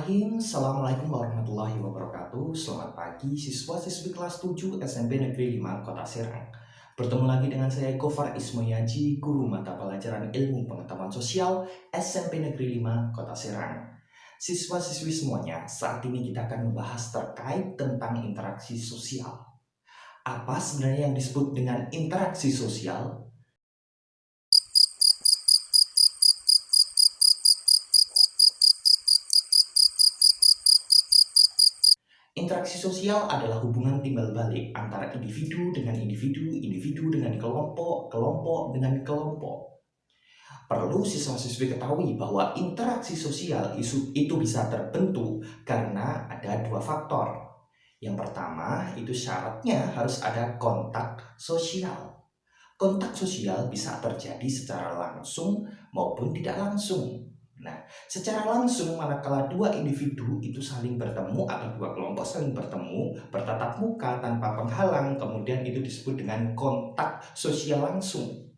Bismillahirrahmanirrahim. Assalamualaikum warahmatullahi wabarakatuh. Selamat pagi siswa-siswi kelas 7 SMP Negeri 5 Kota Serang. Bertemu lagi dengan saya Gofar Ismoyaji, guru mata pelajaran ilmu pengetahuan sosial SMP Negeri 5 Kota Serang. Siswa-siswi semuanya, saat ini kita akan membahas terkait tentang interaksi sosial. Apa sebenarnya yang disebut dengan interaksi sosial? Interaksi sosial adalah hubungan timbal balik antara individu dengan individu, individu dengan kelompok, kelompok dengan kelompok. Perlu siswa-siswi ketahui bahwa interaksi sosial itu bisa terbentuk karena ada dua faktor. Yang pertama, itu syaratnya harus ada kontak sosial. Kontak sosial bisa terjadi secara langsung maupun tidak langsung. Nah, secara langsung manakala dua individu itu saling bertemu atau dua kelompok saling bertemu, bertatap muka tanpa penghalang, kemudian itu disebut dengan kontak sosial langsung.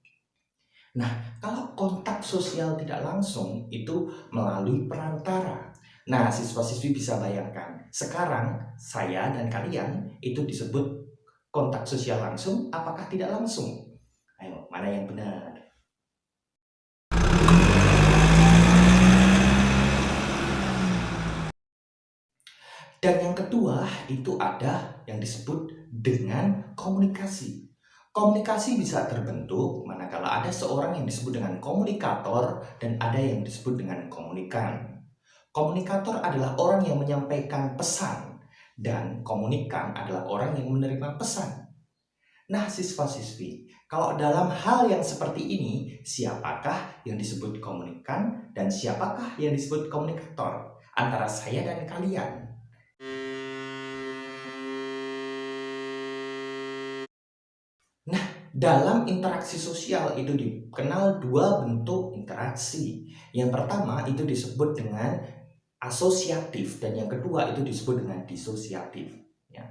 Nah, kalau kontak sosial tidak langsung itu melalui perantara. Nah, siswa-siswi bisa bayangkan, sekarang saya dan kalian itu disebut kontak sosial langsung, apakah tidak langsung? Ayo, mana yang benar? Dan yang kedua itu ada yang disebut dengan komunikasi. Komunikasi bisa terbentuk manakala ada seorang yang disebut dengan komunikator dan ada yang disebut dengan komunikan. Komunikator adalah orang yang menyampaikan pesan dan komunikan adalah orang yang menerima pesan. Nah, siswa-siswi, kalau dalam hal yang seperti ini, siapakah yang disebut komunikan dan siapakah yang disebut komunikator antara saya dan kalian? Nah, dalam interaksi sosial itu dikenal dua bentuk interaksi. Yang pertama itu disebut dengan asosiatif dan yang kedua itu disebut dengan disosiatif. Ya.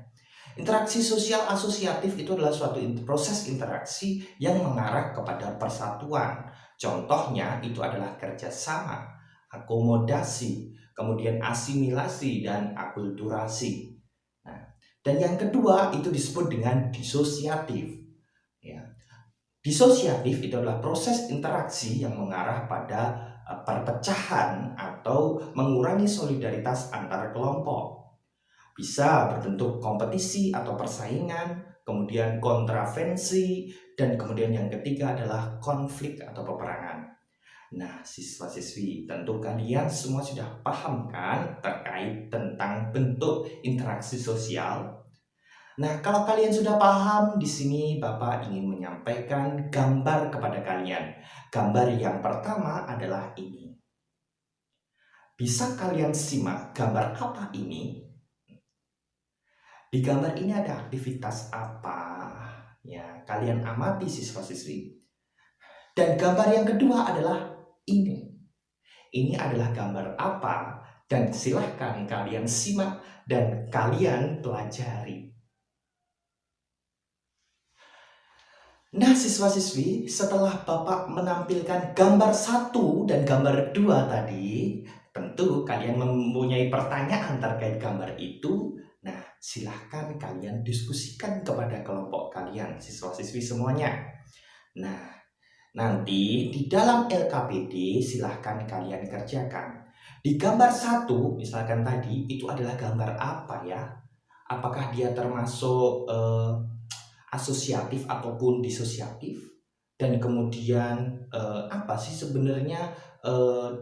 Interaksi sosial asosiatif itu adalah suatu proses interaksi yang mengarah kepada persatuan. Contohnya itu adalah kerjasama, akomodasi, kemudian asimilasi dan akulturasi. Nah, dan yang kedua itu disebut dengan disosiatif. Ya. Disosiatif itu adalah proses interaksi yang mengarah pada perpecahan atau mengurangi solidaritas antar kelompok. Bisa berbentuk kompetisi atau persaingan, kemudian kontravensi, dan kemudian yang ketiga adalah konflik atau peperangan. Nah, siswa-siswi, tentu kalian semua sudah paham kan terkait tentang bentuk interaksi sosial? Nah, kalau kalian sudah paham, di sini Bapak ingin menyampaikan gambar kepada kalian. Gambar yang pertama adalah ini. Bisa kalian simak gambar apa ini? Di gambar ini ada aktivitas apa? Ya, kalian amati siswa-siswi. Dan gambar yang kedua adalah ini. Ini adalah gambar apa? Dan silahkan kalian simak dan kalian pelajari. Nah, siswa-siswi, setelah Bapak menampilkan gambar 1 dan gambar 2 tadi, tentu kalian mempunyai pertanyaan terkait gambar itu. Nah, silahkan kalian diskusikan kepada kelompok kalian, siswa-siswi semuanya. Nah, nanti di dalam LKPD silahkan kalian kerjakan. Di gambar 1, misalkan tadi, itu adalah gambar apa ya? Apakah dia termasuk asosiatif ataupun disosiatif, dan kemudian apa sih sebenarnya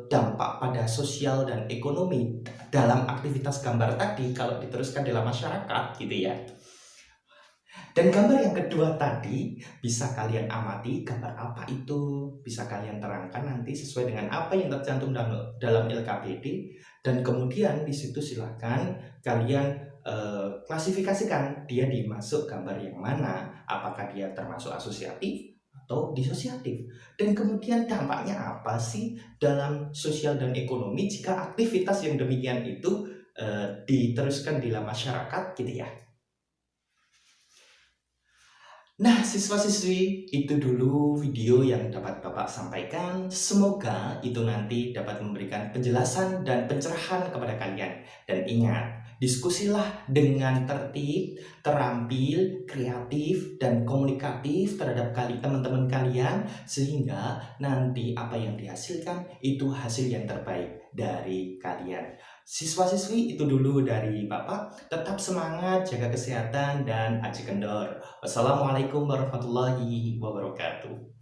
dampak pada sosial dan ekonomi dalam aktivitas gambar tadi kalau diteruskan dalam masyarakat gitu ya. Dan gambar yang kedua tadi bisa kalian amati, gambar apa itu bisa kalian terangkan nanti sesuai dengan apa yang tercantum dalam LKPD, dan kemudian di situ silakan kalian klasifikasikan dia dimasuk gambar yang mana, apakah dia termasuk asosiatif atau disosiatif, dan kemudian dampaknya apa sih dalam sosial dan ekonomi jika aktivitas yang demikian itu diteruskan dalam masyarakat gitu ya. Nah, siswa-siswi, itu dulu video yang dapat Bapak sampaikan. Semoga itu nanti dapat memberikan penjelasan dan pencerahan kepada kalian. Dan ingat, diskusilah dengan tertib, terampil, kreatif, dan komunikatif terhadap teman-teman kalian, sehingga nanti apa yang dihasilkan itu hasil yang terbaik dari kalian. Siswa-siswi, itu dulu dari Bapak. Tetap semangat, jaga kesehatan, dan aji kendor. Wassalamualaikum warahmatullahi wabarakatuh.